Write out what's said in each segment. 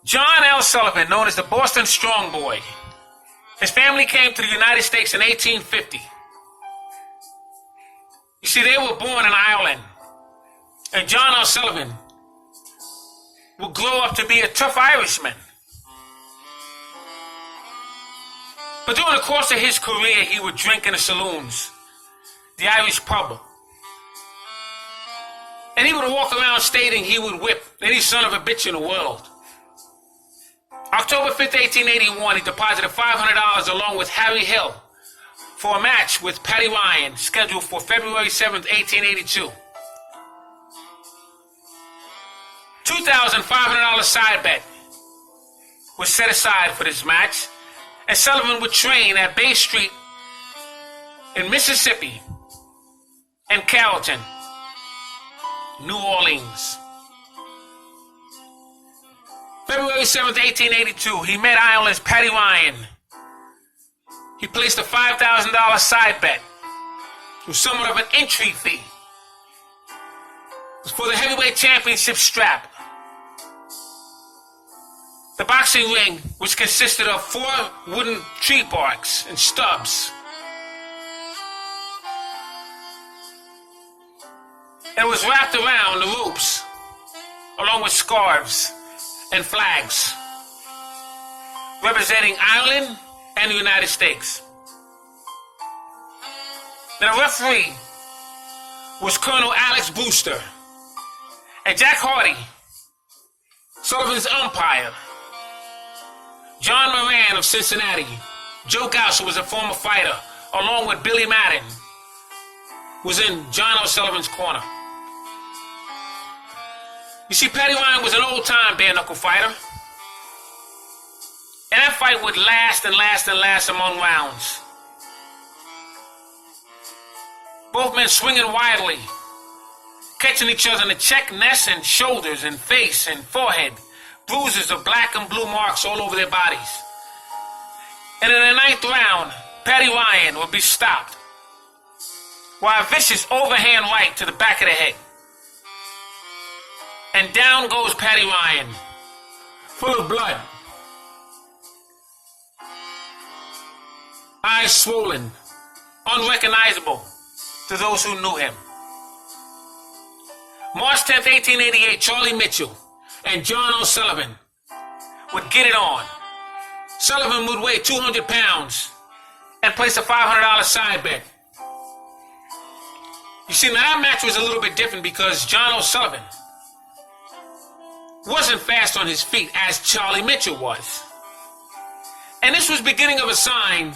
John L. Sullivan, known as the Boston Strong Boy. His family came to the United States in 1850. You see, they were born in Ireland. And John L. Sullivan would grow up to be a tough Irishman. But during the course of his career, he would drink in the saloons, the Irish pub. And he would walk around stating he would whip any son of a bitch in the world. October 5th, 1881, he deposited $500 along with Harry Hill for a match with Paddy Ryan, scheduled for February 7th, 1882. $2,500 side bet was set aside for this match, and Sullivan would train at Bay Street in Mississippi and Carrollton, New Orleans. February 7th, 1882, he met Ireland's Paddy Ryan. He placed a $5,000 side bet with somewhat of an entry fee. It was for the heavyweight championship strap. The boxing ring, which consisted of 4 wooden tree barks and stubs. And it was wrapped around the ropes, along with scarves and flags, representing Ireland and the United States. Now, the referee was Colonel Alex Brewster, and Jack Hardy, Sullivan's umpire. John Moran of Cincinnati, Joe Gauss, who was a former fighter, along with Billy Madden, was in John O'Sullivan's corner. You see, Paddy Ryan was an old-time bare-knuckle fighter. And that fight would last and last and last among rounds. Both men swinging wildly, catching each other in the check, necks, and shoulders, and face, and forehead. Bruises of black and blue marks all over their bodies. And in the 9th round, Paddy Ryan would be stopped, while a vicious overhand right to the back of the head. And down goes Paddy Ryan, full of blood, eyes swollen, unrecognizable to those who knew him. March 10th, 1888, Charlie Mitchell and John O'Sullivan would get it on. Sullivan would weigh 200 pounds and place a $500 side bet. You see, now that match was a little bit different because John O'Sullivan wasn't fast on his feet as Charlie Mitchell was. And this was beginning of a sign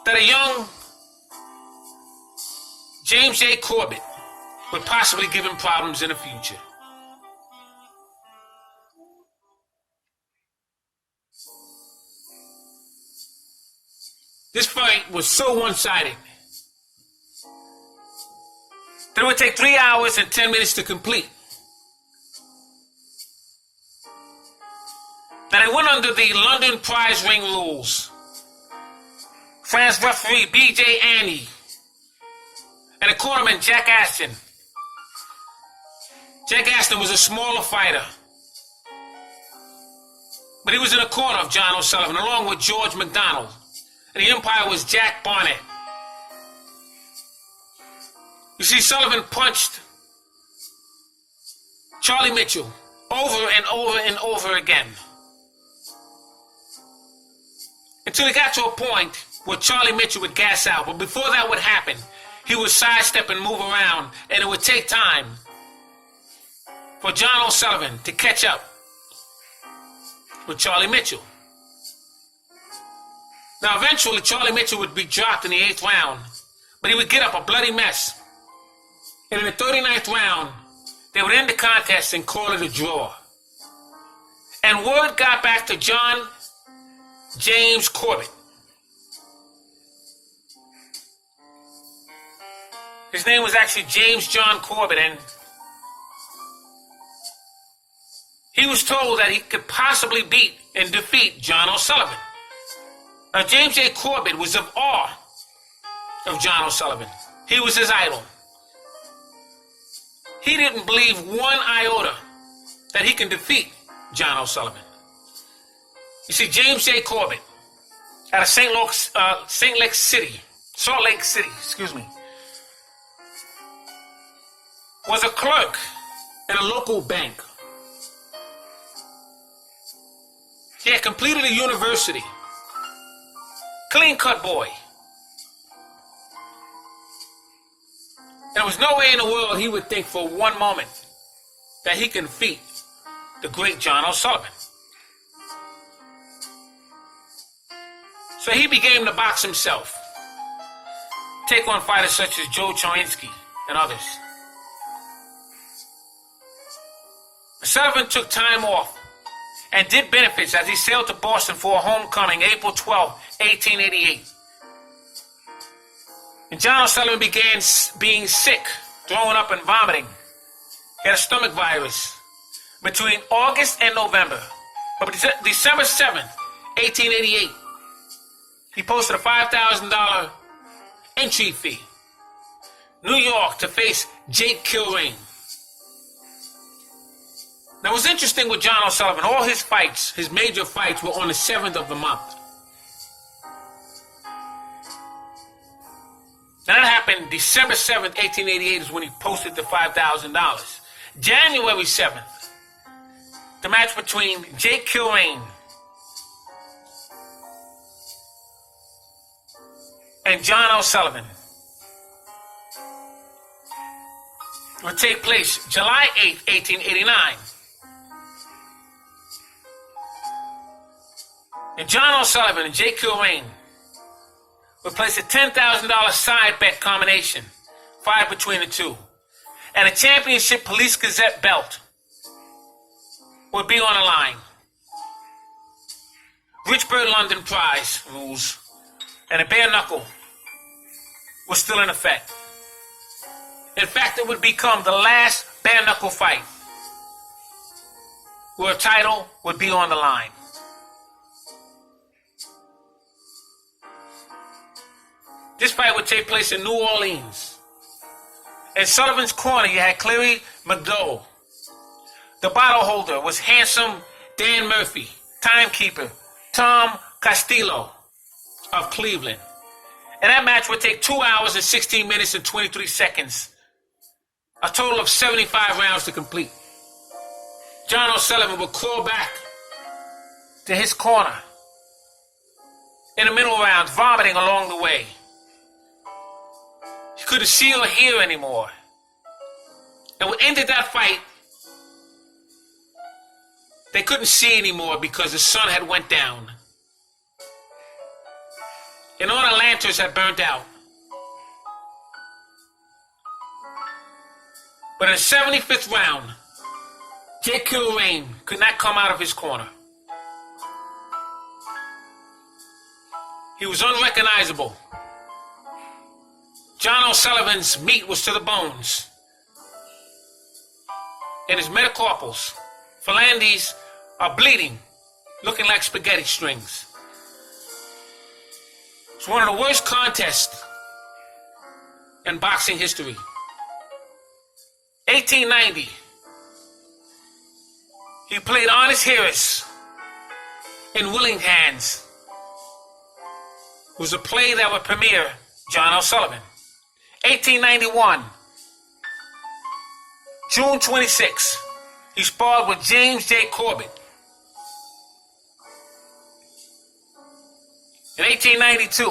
that a young James J. Corbett would possibly give him problems in the future. This fight was so one-sided that it would take 3 hours and 10 minutes to complete. Now, they went under the London prize ring rules. France referee B.J. Anney and the cornerman Jack Aston. Jack Aston was a smaller fighter, but he was in the corner of John O'Sullivan along with George McDonald, and the umpire was Jack Barnett. You see, Sullivan punched Charlie Mitchell over and over and over again, until he got to a point where Charlie Mitchell would gas out. But before that would happen, he would sidestep and move around, and it would take time for John O'Sullivan to catch up with Charlie Mitchell. Now, eventually, Charlie Mitchell would be dropped in the 8th round, but he would get up a bloody mess. And in the 39th round, they would end the contest and call it a draw. And word got back to John James Corbett. His name was actually James John Corbett, and he was told that he could possibly beat and defeat John O'Sullivan. Now, James J. Corbett was of awe of John O'Sullivan. He was his idol. He didn't believe one iota that he can defeat John O'Sullivan. You see, James J. Corbett, out of Salt Lake City, was a clerk in a local bank. He had completed a university. Clean-cut boy. And there was no way in the world he would think for one moment that he can defeat the great John O'Sullivan. So he began to box himself, take on fighters such as Joe Chorinsky and others. Sullivan took time off and did benefits as he sailed to Boston for a homecoming April 12, 1888. And John O'Sullivan began being sick, throwing up and vomiting. He had a stomach virus. Between August and November, but December 7th, 1888, he posted a $5,000 entry fee. New York to face Jake Kilrain. Now, what's interesting with John O'Sullivan, all his fights, his major fights, were on the 7th of the month. Now, that happened December 7th, 1888 is when he posted the $5,000. January 7th, the match between Jake Kilrain and John O'Sullivan would take place July 8th, 1889. And John O'Sullivan and Jake Kilrain would place a $10,000 side bet combination, 5 between the two, and a championship Police Gazette belt would be on the line. Richburg London prize rules and a bare knuckle was still in effect. In fact, it would become the last bare knuckle fight where a title would be on the line. This fight would take place in New Orleans. In Sullivan's corner, you had Clary McDowell. The bottle holder was handsome Dan Murphy, timekeeper Tom Castillo of Cleveland. And that match would take 2 hours and 16 minutes and 23 seconds. A total of 75 rounds to complete. John O'Sullivan would crawl back to his corner in the middle rounds, vomiting along the way. He couldn't see or hear anymore. And what ended that fight, they couldn't see anymore because the sun had went down. And all the lanterns had burnt out. But in the 75th round, Jake Kilrain could not come out of his corner. He was unrecognizable. John O'Sullivan's meat was to the bones. And his metacarpals, phalanges, are bleeding, looking like spaghetti strings. It's one of the worst contests in boxing history. 1890. He played Honest Harris in Willing Hands. It was a play that would premiere John O'Sullivan. 1891. June 26. He sparred with James J. Corbett. In 1892,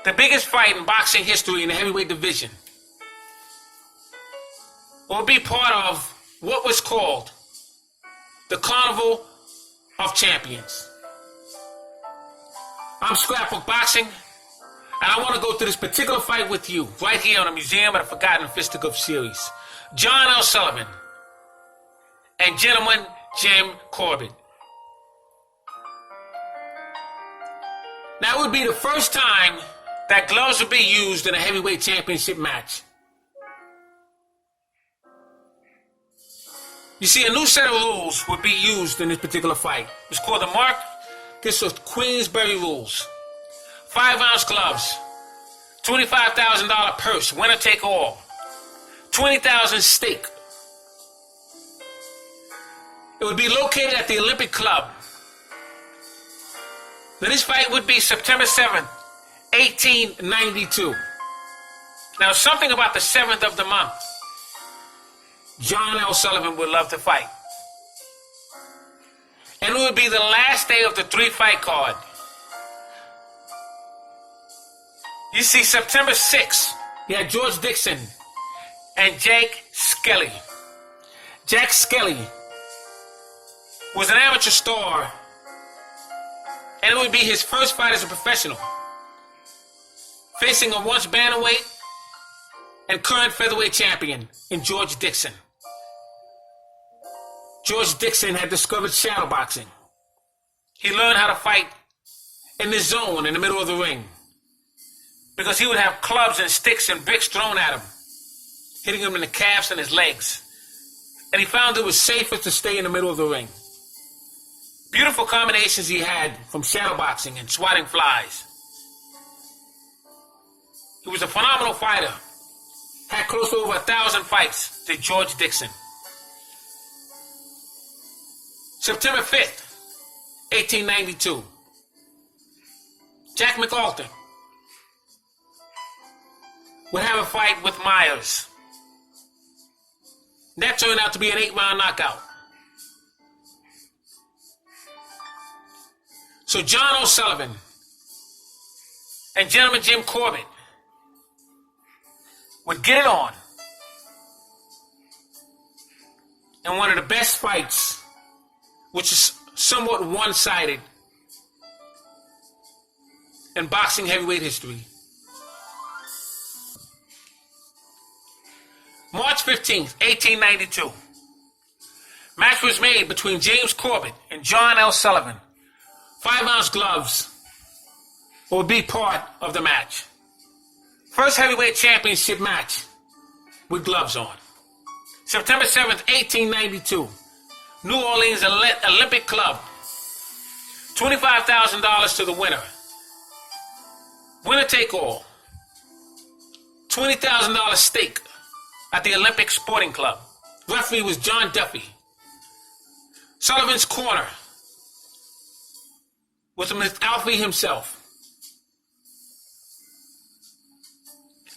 the biggest fight in boxing history in the heavyweight division will be part of what was called the Carnival of Champions. I'm Scrapbook Boxing, and I want to go through this particular fight with you right here on the Museum of the Forgotten Fisticuffs series. John O'Sullivan and gentleman Jim Corbett. Now, it would be the first time that gloves would be used in a heavyweight championship match. You see, a new set of rules would be used in this particular fight. It's called the Marcus of Queensberry rules. 5-ounce gloves, $25,000 purse, winner take all, $20,000 stake It would be located at the Olympic Club. Now this fight would be September 7th, 1892. Now something about the 7th of the month. John L. Sullivan would love to fight. And it would be the last day of the 3-fight card. You see, September 6th, you had George Dixon and Jake Skelly. Jack Skelly was an amateur star, and it would be his first fight as a professional, facing a once bantamweight and current featherweight champion in George Dixon. George Dixon had discovered shadowboxing. He learned how to fight in the zone in the middle of the ring, because he would have clubs and sticks and bricks thrown at him, hitting him in the calves and his legs. And he found it was safer to stay in the middle of the ring. Beautiful combinations he had from shadowboxing and swatting flies. He was a phenomenal fighter. Had close to over 1,000 fights to George Dixon. September 5th, 1892. Jack McAlter would have a fight with Myers. That turned out to be an 8-round knockout. So John O'Sullivan and gentleman Jim Corbett would get it on in one of the best fights, which is somewhat one-sided in boxing heavyweight history. March 15th, 1892. Match was made between James Corbett and John L. Sullivan. 5-ounce gloves would be part of the match. First heavyweight championship match with gloves on. September 7th, 1892. New Orleans Olympic Club. $25,000 to the winner. Winner take all. $20,000 stake at the Olympic Sporting Club. Referee was John Duffy. Sullivan's corner was Mr. Alfie himself.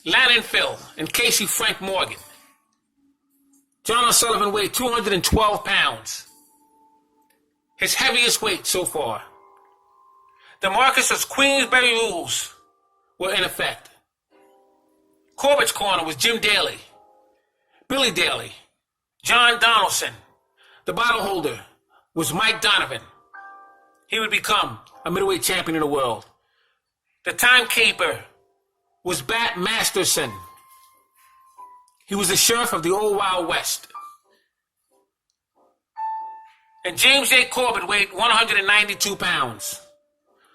Lannon Phil and Casey Frank Morgan. John O'Sullivan weighed 212 pounds. His heaviest weight so far. The Marcus of Queensberry rules were in effect. Corbett's corner was Jim Daly, Billy Daly, John Donaldson. The bottle holder was Mike Donovan. He would become a middleweight champion of the world. The timekeeper was Bat Masterson. He was the sheriff of the old Wild West. And James J. Corbett weighed 192 pounds.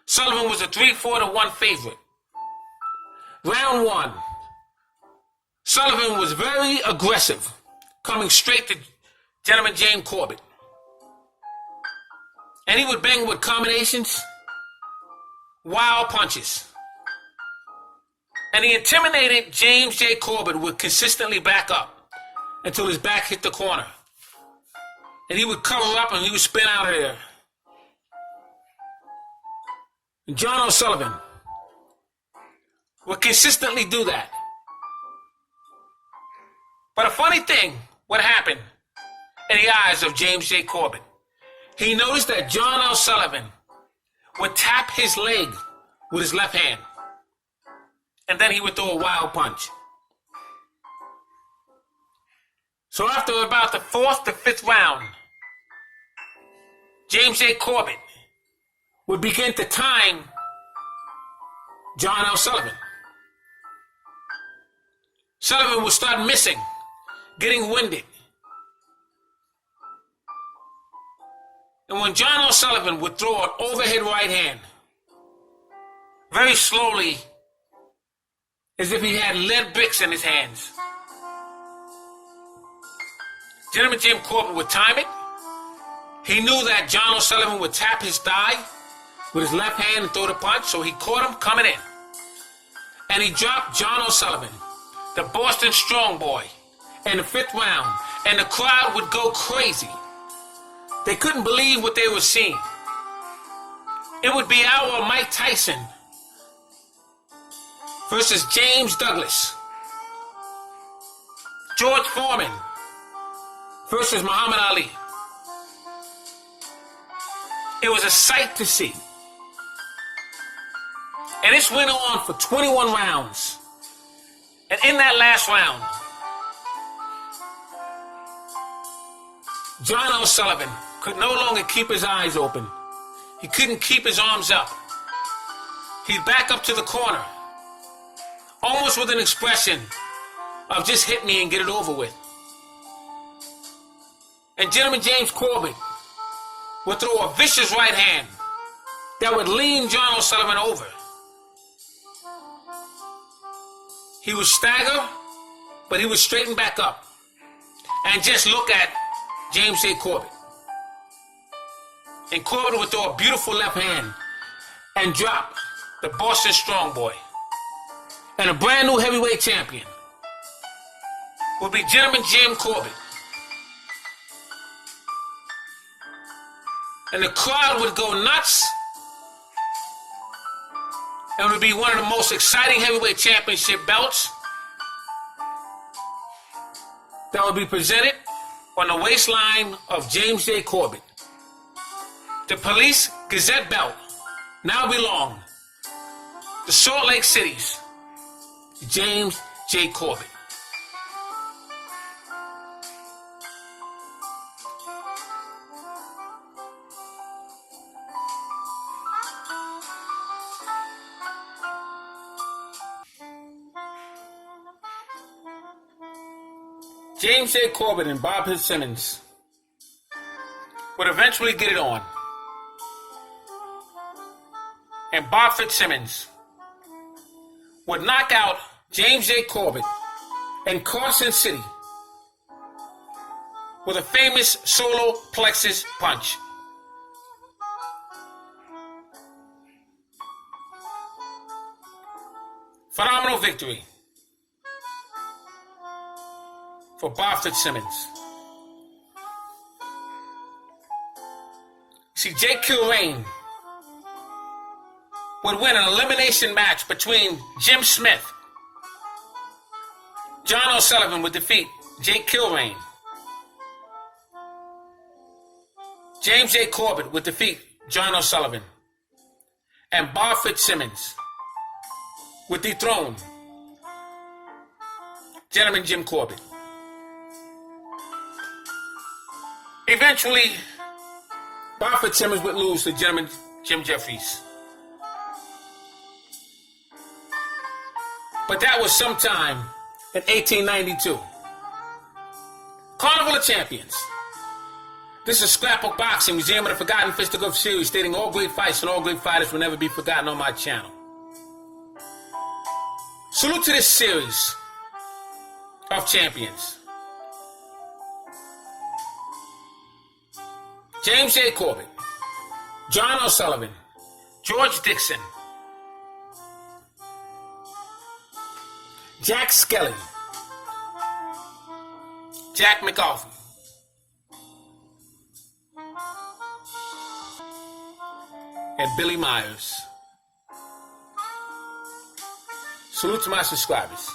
Sullivan was a 3-4-1 favorite. Round 1. Sullivan was very aggressive, coming straight to gentleman James Corbett. And he would bang with combinations, wild punches. And he intimidated James J. Corbett would consistently back up until his back hit the corner. And he would cover up and he would spin out of there. And John O'Sullivan would consistently do that. But a funny thing would happen in the eyes of James J. Corbett. He noticed that John O'Sullivan would tap his leg with his left hand. And then he would throw a wild punch. So after about the 4th to 5th round, James J. Corbett would begin to time John O'Sullivan. Sullivan would start missing, getting winded. And when John O'Sullivan would throw an overhead right hand, very slowly, as if he had lead bricks in his hands, gentleman Jim Corbett would time it. He knew that John O'Sullivan would tap his thigh with his left hand and throw the punch, so he caught him coming in. And he dropped John O'Sullivan, the Boston Strong Boy, in the 5th round, and the crowd would go crazy. They couldn't believe what they were seeing. It would be our Mike Tyson versus James Douglas. George Foreman versus Muhammad Ali. It was a sight to see. And this went on for 21 rounds. And in that last round, John O'Sullivan could no longer keep his eyes open. He couldn't keep his arms up. He'd back up to the corner, almost with an expression of just hit me and get it over with. And gentleman James Corbett would throw a vicious right hand that would lean John O'Sullivan over. He would stagger, but he would straighten back up and just look at James J. Corbett. And Corbett would throw a beautiful left hand and drop the Boston Strong Boy. And a brand new heavyweight champion would be gentleman Jim Corbett. And the crowd would go nuts. And it would be one of the most exciting heavyweight championship belts that would be presented on the waistline of James J. Corbett. The Police Gazette belt now belonged to Salt Lake City's James J. Corbett. James J. Corbett and Bob Fitzsimmons would eventually get it on. And Bob Fitzsimmons would knock out James J. Corbett in Carson City with a famous solar plexus punch. Phenomenal victory for Bob Fitzsimmons. See, Jake Kilrain would win an elimination match between Jim Smith. John O'Sullivan would defeat Jake Kilrain. James J. Corbett would defeat John O'Sullivan. And Bob Fitzsimmons would dethrone gentleman Jim Corbett. Eventually, Bob Fitzsimmons would lose to gentleman Jim Jeffries. But that was sometime in 1892. Carnival of Champions. This is Scrapbook Boxing, Museum of the Forgotten Fisticuffs series, stating all great fights and all great fighters will never be forgotten on my channel. Salute to this series of champions. James J. Corbett, John O'Sullivan, George Dixon, Jack Skelly, Jack McAuliffe, and Billy Myers. Salute to my subscribers.